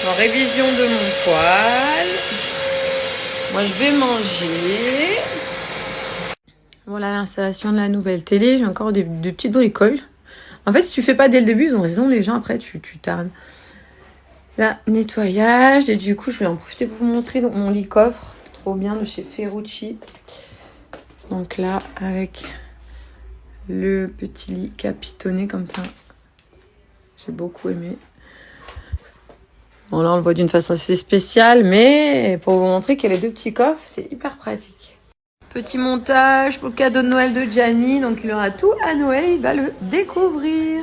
En révision de mon poil. Moi, je vais manger. Voilà l'installation de la nouvelle télé. J'ai encore des petites bricoles. En fait, si tu fais pas dès le début, ils ont raison, les gens. Après, tu tardes. Là, nettoyage. Et du coup, je vais en profiter pour vous montrer donc, mon lit coffre. Trop bien, de chez Ferrucci. Donc là, avec le petit lit capitonné comme ça. J'ai beaucoup aimé. Bon, là, on le voit d'une façon assez spéciale, mais pour vous montrer qu'il y a les deux petits coffres, c'est hyper pratique. Petit montage pour le cadeau de Noël de Gianni. Donc, il aura tout à Noël et il va le découvrir.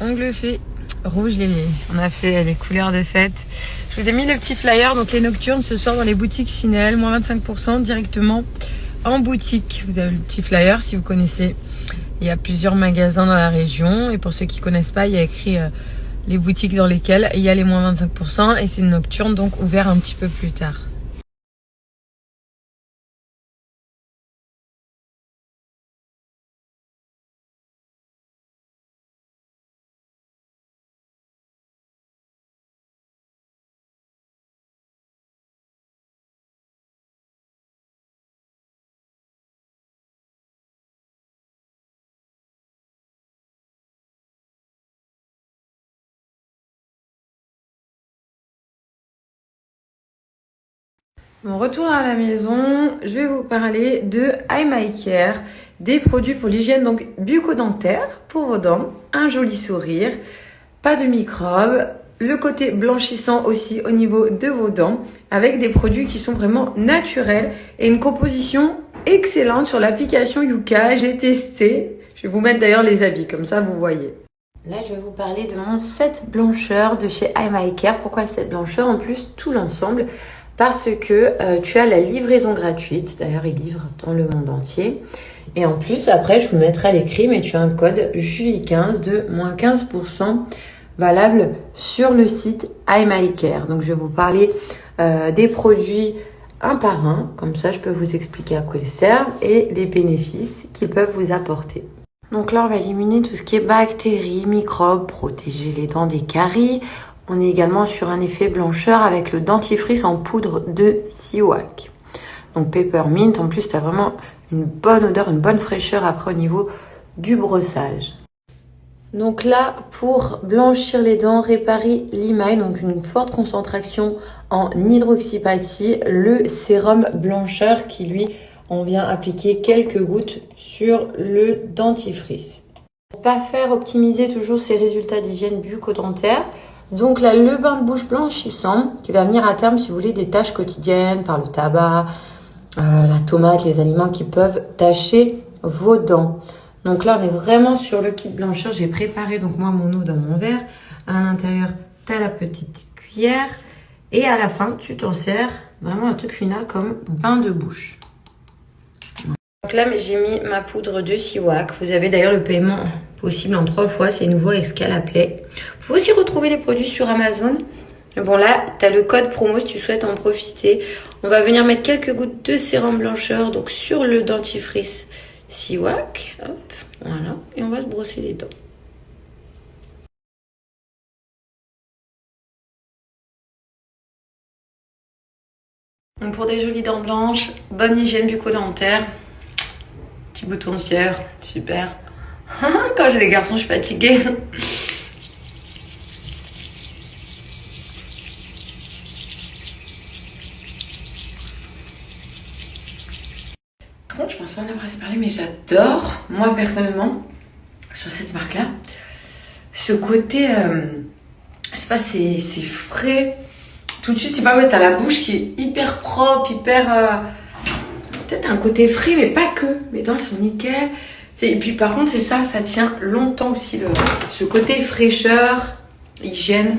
Ongles faits, rouge, on a fait les couleurs de fête. Je vous ai mis le petit flyer, donc les nocturnes ce soir dans les boutiques Cinel, moins 25% directement en boutique. Vous avez le petit flyer si vous connaissez. Il y a plusieurs magasins dans la région et pour ceux qui ne connaissent pas, il y a écrit les boutiques dans lesquelles il y a les moins 25% et c'est une nocturne donc ouvert un petit peu plus tard. Mon retour à la maison, je vais vous parler de I My Care, des produits pour l'hygiène donc bucco-dentaire pour vos dents, un joli sourire, pas de microbes, le côté blanchissant aussi au niveau de vos dents, avec des produits qui sont vraiment naturels et une composition excellente sur l'application Yuka. J'ai testé, je vais vous mettre d'ailleurs les habits, comme ça vous voyez. Là, je vais vous parler de mon set blancheur de chez I My Care. Pourquoi le set blancheur? En plus, tout l'ensemble. Parce que tu as la livraison gratuite. D'ailleurs, ils livrent dans le monde entier. Et en plus, après, je vous mettrai à l'écrit, mais tu as un code Julie15 de moins 15% valable sur le site I My Care. Donc, je vais vous parler des produits un par un. Comme ça, je peux vous expliquer à quoi ils servent et les bénéfices qu'ils peuvent vous apporter. Donc là, on va éliminer tout ce qui est bactéries, microbes, protéger les dents des caries. On est également sur un effet blancheur avec le dentifrice en poudre de Siwak. Donc peppermint, en plus tu as vraiment une bonne odeur, une bonne fraîcheur après au niveau du brossage. Donc là, pour blanchir les dents, réparer l'émail, donc une forte concentration en hydroxypathie, le sérum blancheur qui lui, on vient appliquer quelques gouttes sur le dentifrice. Pour pas faire optimiser toujours ces résultats d'hygiène bucco-dentaire, donc là, le bain de bouche blanchissant qui va venir à terme, si vous voulez, des tâches quotidiennes par le tabac, la tomate, les aliments qui peuvent tacher vos dents. Donc là, on est vraiment sur le kit blancheur. J'ai préparé donc moi mon eau dans mon verre. À l'intérieur, tu as la petite cuillère. Et à la fin, tu t'en sers vraiment un truc final comme bain de bouche. Donc là, j'ai mis ma poudre de Siwak. Vous avez d'ailleurs le paiement possible en 3 fois. C'est nouveau avec Scalaplay. Vous pouvez aussi retrouver les produits sur Amazon. Mais bon, là, tu as le code promo si tu souhaites en profiter. On va venir mettre quelques gouttes de sérum blancheur donc sur le dentifrice Siwak. Hop, voilà. Et on va se brosser les dents. Donc pour des jolies dents blanches, bonne hygiène bucco-dentaire. Petit bouton fier, super. Quand j'ai les garçons, je suis fatiguée. Par contre, je pense pas en avoir assez parlé, mais j'adore, moi personnellement, sur cette marque-là, ce côté, je sais pas, c'est frais. Tout de suite, c'est pas ouais, t'as la bouche qui est hyper propre, hyper... peut-être un côté frais, mais pas que. Mes dents, elles sont nickel. Et puis par contre, c'est ça tient longtemps aussi, ce côté fraîcheur, hygiène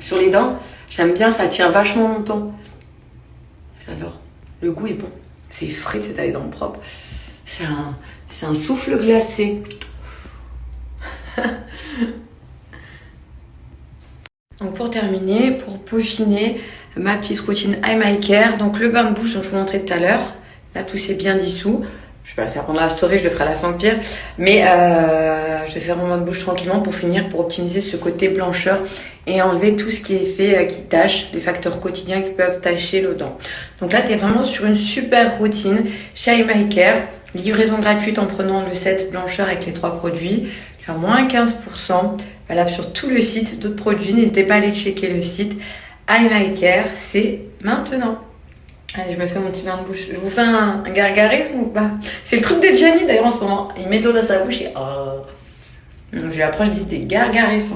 sur les dents. J'aime bien, ça tient vachement longtemps. J'adore. Le goût est bon. C'est frais, c'est les dents propres. C'est un souffle glacé. Donc pour terminer, pour peaufiner ma petite routine Eye My Care, donc le bain de bouche dont je vous montrais tout à l'heure, là tout s'est bien dissous. Je vais pas le faire pendant la story, je le ferai à la fin au pire. Mais je vais faire mon bain de bouche tranquillement pour finir, pour optimiser ce côté blancheur et enlever tout ce qui est fait, qui tâche, les facteurs quotidiens qui peuvent tacher nos dents. Donc là, tu es vraiment sur une super routine chez Eye My Care. Livraison gratuite en prenant le set blancheur avec les 3 produits. Tu as moins 15%, valable sur tout le site. D'autres produits, n'hésitez pas à aller checker le site. Eye My Care, c'est maintenant. Allez, je me fais mon petit bain de bouche. Je vous fais un gargarisme ou pas? C'est le truc de Gianni d'ailleurs en ce moment. Il met de l'eau dans sa bouche et Donc je lui approche des gargarismes.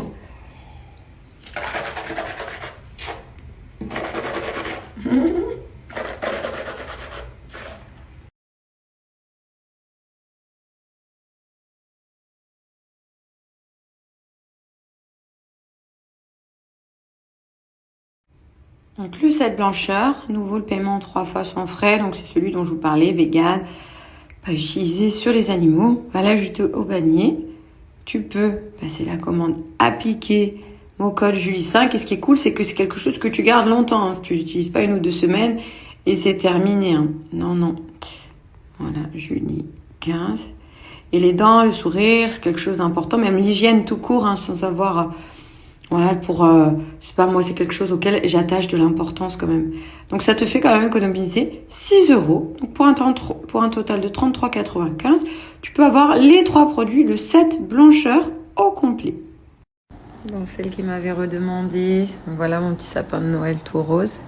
Donc le set blancheur, nouveau le paiement 3 fois sans frais, donc c'est celui dont je vous parlais, vegan, pas utilisé sur les animaux. On va l'ajouter au panier. Tu peux passer la commande appliquer mon code Julie5. Et ce qui est cool, c'est que c'est quelque chose que tu gardes longtemps. Hein. Si tu l'utilises pas 1 ou 2 semaines et c'est terminé. Hein. Non. Voilà, Julie 15. Et les dents, le sourire, c'est quelque chose d'important. Même l'hygiène tout court, hein, sans avoir... Voilà, c'est pas moi, c'est quelque chose auquel j'attache de l'importance quand même. Donc ça te fait quand même économiser 6 €. Donc pour un total de 33,95, tu peux avoir les 3 produits, le set blancheur au complet. Donc celle qui m'avait redemandé, donc voilà mon petit sapin de Noël tout rose.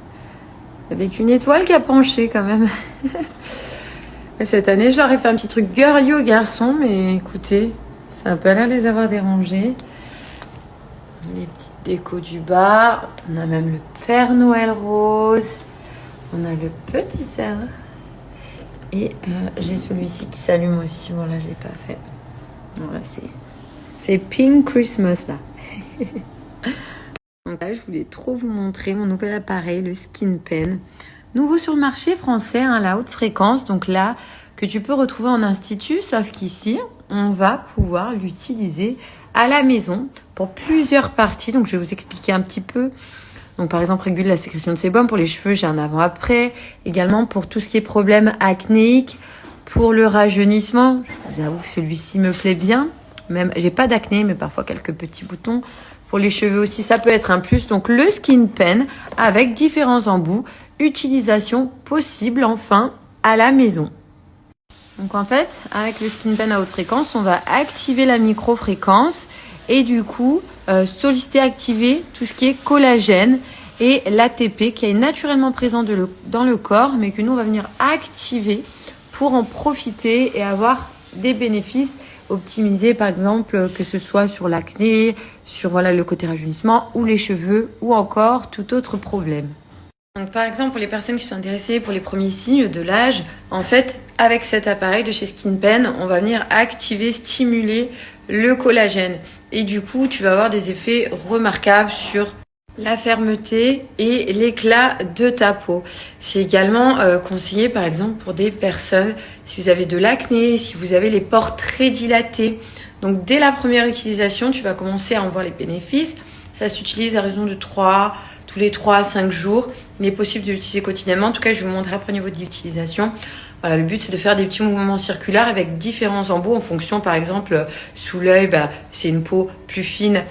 Avec une étoile qui a penché quand même. Et cette année, je leur ai fait un petit truc girly aux garçons, mais écoutez, ça n'a pas l'air de les avoir dérangés. Les petites décos du bas. On a même le Père Noël rose. On a le petit cerf. Et j'ai celui-ci qui s'allume aussi. Voilà, je l'ai pas fait. Voilà, c'est Pink Christmas là. Donc là, je voulais trop vous montrer mon nouvel appareil, le Skin Pen. Nouveau sur le marché français, hein, la haute fréquence. Donc là, que tu peux retrouver en institut, sauf qu'ici, on va pouvoir l'utiliser à la maison pour plusieurs parties. Donc, je vais vous expliquer un petit peu. Donc, par exemple, régule la sécrétion de sébum pour les cheveux, j'ai un avant-après. Également pour tout ce qui est problème acnéique, pour le rajeunissement. Je vous avoue que celui-ci me plaît bien. Même, j'ai pas d'acné, mais parfois quelques petits boutons. Pour les cheveux aussi, ça peut être un plus. Donc, le Skin Pen avec différents embouts. Utilisation possible, enfin, à la maison. Donc en fait, avec le Skin Pen à haute fréquence, on va activer la micro-fréquence et du coup, solliciter, activer tout ce qui est collagène et l'ATP qui est naturellement présent dans le corps, mais que nous, on va venir activer pour en profiter et avoir des bénéfices optimisés, par exemple, que ce soit sur l'acné, sur le côté rajeunissement ou les cheveux ou encore tout autre problème. Donc par exemple, pour les personnes qui sont intéressées pour les premiers signes de l'âge, en fait, avec cet appareil de chez Skin Pen, on va venir activer, stimuler le collagène. Et du coup, tu vas avoir des effets remarquables sur la fermeté et l'éclat de ta peau. C'est également conseillé, par exemple, pour des personnes, si vous avez de l'acné, si vous avez les pores très dilatés. Donc dès la première utilisation, tu vas commencer à en voir les bénéfices. Ça s'utilise à raison de tous les 3 à 5 jours. Il est possible de l'utiliser quotidiennement. En tout cas, je vais vous montrer après au niveau de l'utilisation. Voilà, le but, c'est de faire des petits mouvements circulaires avec différents embouts en fonction, par exemple, sous l'œil, c'est une peau plus fine,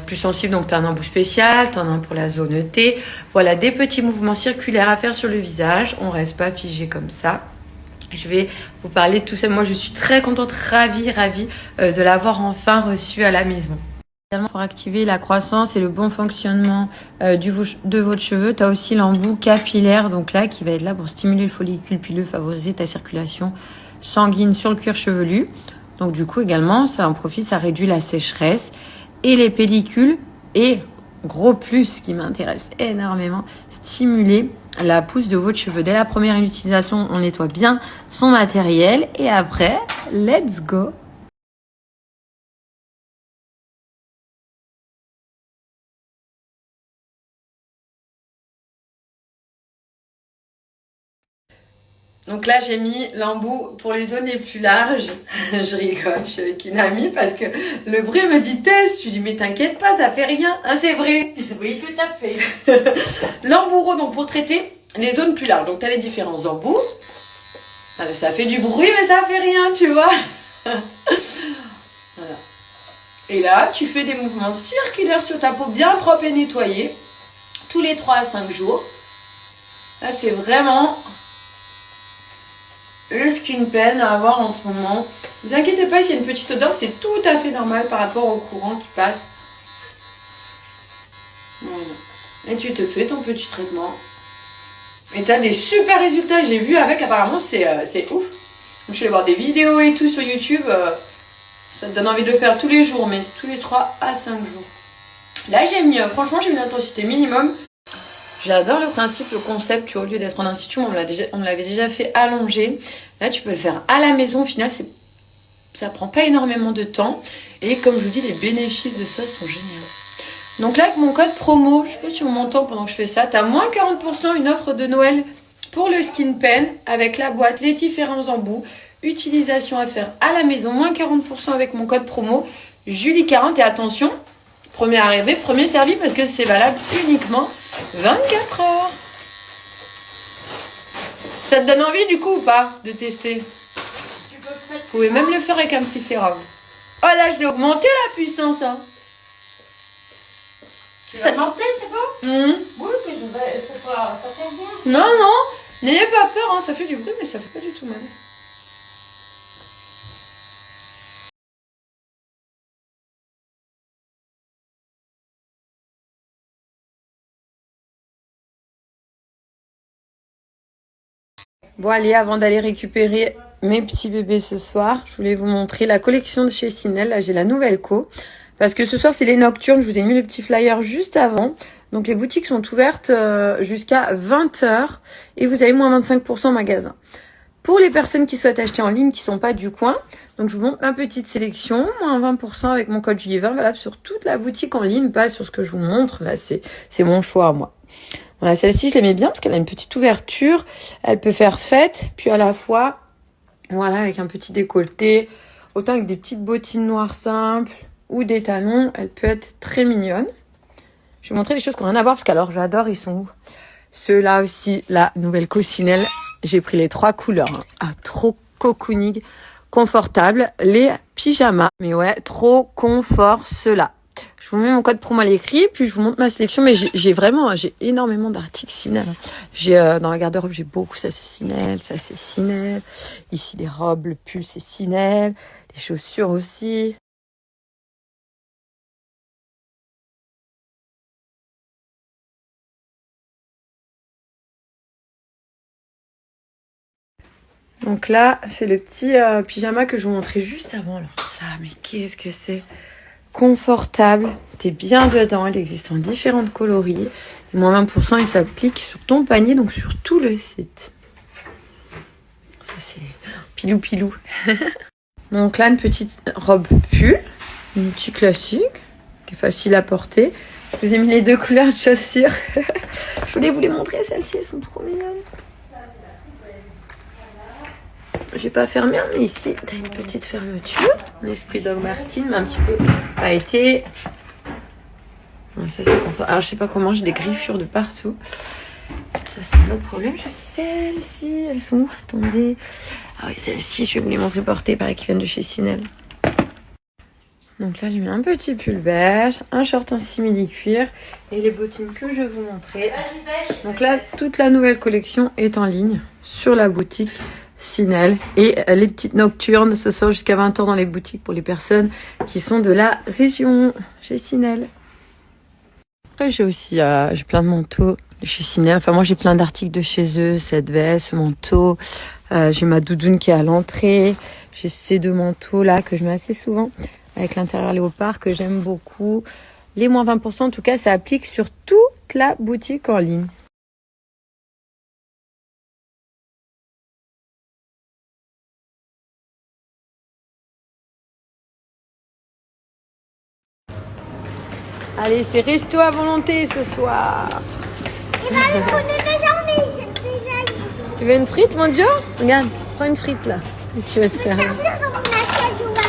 plus sensible, donc tu as un embout spécial, tu en as un pour la zone T. Voilà, des petits mouvements circulaires à faire sur le visage. On reste pas figé comme ça. Je vais vous parler de tout ça. Moi, je suis très contente, ravie de l'avoir enfin reçu à la maison. Pour activer la croissance et le bon fonctionnement de votre cheveu, tu as aussi l'embout capillaire, donc là, qui va être là pour stimuler le follicule pileux, favoriser ta circulation sanguine sur le cuir chevelu. Donc du coup, également, ça en profite, ça réduit la sécheresse et les pellicules. Et gros plus qui m'intéresse énormément, stimuler la pousse de votre cheveu. Dès la première utilisation, on nettoie bien son matériel et après, let's go! Donc là, j'ai mis l'embout pour les zones les plus larges. Je rigole, je suis avec une amie parce que le bruit me dit test. Je lui dis mais t'inquiète pas, ça fait rien. Hein, c'est vrai. Oui, tout à fait. L'embout donc pour traiter les zones plus larges. Donc tu as les différents embouts. Alors, ça fait du bruit mais ça fait rien, tu vois. Voilà. Et là, tu fais des mouvements circulaires sur ta peau bien propre et nettoyée. Tous les 3 à 5 jours. Là, c'est vraiment le skin pen à avoir en ce moment. Vous inquiétez pas, s'il y a une petite odeur, c'est tout à fait normal par rapport au courant qui passe. Voilà. Et tu te fais ton petit traitement. Et tu as des super résultats. J'ai vu avec, apparemment, c'est ouf. Je suis allée voir des vidéos et tout sur YouTube. Ça te donne envie de le faire tous les jours, mais c'est tous les 3 à 5 jours. Là, j'ai mis, franchement, j'ai mis l'intensité minimum. J'adore le principe, le concept, tu vois, au lieu d'être en institut, on me l'avait déjà fait allonger. Là, tu peux le faire à la maison. Au final, ça prend pas énormément de temps. Et comme je vous dis, les bénéfices de ça sont géniaux. Donc là, avec mon code promo, je sais pas si on m'entend pendant que je fais ça, tu as moins 40%, une offre de Noël pour le skin pen avec la boîte, les différents embouts, utilisation à faire à la maison, moins 40% avec mon code promo, Julie40. Et attention, premier arrivé, premier servi parce que c'est valable uniquement 24 heures. Ça te donne envie du coup ou pas de tester? Vous pouvez même le faire avec un petit sérum. Oh là, je l'ai augmenté la puissance. Hein. Ça monté, c'est bon? Oui, mais ça fait bien. Non, non, n'ayez pas peur, hein. Ça fait du bruit, mais ça fait pas du tout mal. Bon allez, avant d'aller récupérer mes petits bébés ce soir, je voulais vous montrer la collection de chez Sinel. Là, j'ai la nouvelle co. Parce que ce soir, c'est les nocturnes. Je vous ai mis le petit flyer juste avant. Donc, les boutiques sont ouvertes jusqu'à 20h. Et vous avez moins 25% en magasin. Pour les personnes qui souhaitent acheter en ligne, qui sont pas du coin, donc je vous montre ma petite sélection. Moins 20% avec mon code Julie20, valable sur toute la boutique en ligne, pas sur ce que je vous montre. Là, c'est mon choix, moi. Voilà, celle-ci, je l'aimais bien parce qu'elle a une petite ouverture. Elle peut faire fête, puis à la fois, voilà, avec un petit décolleté. Autant avec des petites bottines noires simples ou des talons, elle peut être très mignonne. Je vais vous montrer les choses qui n'ont rien à voir parce qu'alors, j'adore, ils sont où? Ceux-là aussi, la nouvelle Cocinelle. J'ai pris les 3 couleurs. Hein. Ah, trop cocooning, confortable. Les pyjamas. Mais ouais, trop confort, ceux-là. Je vous mets mon code promo à l'écrit, puis je vous montre ma sélection. Mais j'ai énormément d'articles Sinel. Dans la garde-robe, j'ai beaucoup. Ça, c'est Sinel. Ça, c'est Sinel. Ici, les robes, le pull, c'est Sinel. Les chaussures aussi. Donc là, c'est le petit pyjama que je vous montrais juste avant. Alors ça, mais qu'est-ce que c'est confortable. T'es bien dedans. Il existe en différentes coloris. Et moins 20%, il s'applique sur ton panier, donc sur tout le site. Ça, c'est pilou. Donc là, une petite robe pull. Une petite classique, qui est facile à porter. Je vous ai mis les 2 couleurs de chaussures. Je voulais vous les montrer, celles-ci, elles sont trop mignonnes. J'ai pas fermé, mais ici, t'as une petite fermeture. L'esprit Doc Martens, mais un petit peu pailleté. Ça, c'est confort. Alors, je sais pas comment, j'ai des griffures de partout. Ça, c'est un autre problème. Je sais, celles-ci, elles sont où? Attendez. Ah oui, celles-ci, je vais vous les montrer portées, pareil, qui viennent de chez Sinel. Donc là, j'ai mis un petit pull beige, un short en simili-cuir et les bottines que je vais vous montrer. Donc là, toute la nouvelle collection est en ligne sur la boutique Sinel. Et les petites nocturnes ce soir jusqu'à 20h dans les boutiques pour les personnes qui sont de la région chez Sinel. Après, j'ai aussi j'ai plein de manteaux de chez Sinel. Enfin, moi, j'ai plein d'articles de chez eux, cette veste, manteau. J'ai ma doudoune qui est à l'entrée. J'ai ces 2 manteaux là que je mets assez souvent avec l'intérieur léopard que j'aime beaucoup. Les moins 20%, en tout cas, ça applique sur toute la boutique en ligne. Allez, c'est resto à volonté ce soir. Et là, on est déjà, Tu veux une frite, mon Joe? Regarde, prends une frite là. Et tu vas te servir. servir dans mon assiette, Jovan.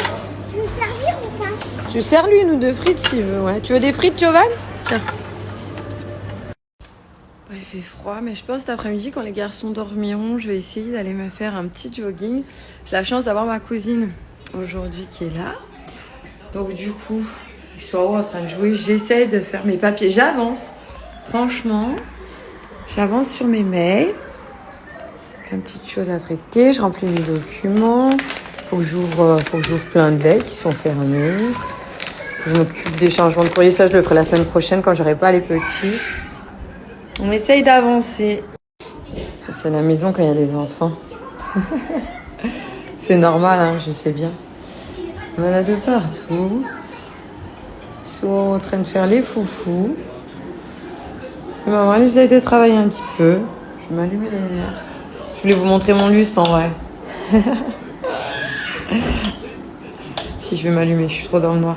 Tu veux servir ou pas? Tu sers lui une ou deux frites s'il veut, ouais. Tu veux des frites, Jovan? Tiens. Il fait froid, mais je pense cet après-midi, quand les garçons dormiront, je vais essayer d'aller me faire un petit jogging. J'ai la chance d'avoir ma cousine aujourd'hui qui est là. Donc du coup, ils sont en train de jouer. J'essaie de faire mes papiers. J'avance. Franchement, j'avance sur mes mails. Plein de petites choses à traiter. Je remplis mes documents. Faut que j'ouvre plein de lettres qui sont fermées. Faut que je m'occupe des changements de courrier. Ça, je le ferai la semaine prochaine quand j'aurai pas les petits. On essaye d'avancer. Ça, c'est la maison quand il y a des enfants. C'est normal, hein, je sais bien. On en a de partout. Ils sont en train de faire les foufous. Et maman, elle essaye de travailler un petit peu. Je vais m'allumer la lumière. Je voulais vous montrer mon lustre en vrai. Si je vais m'allumer, je suis trop dans le noir.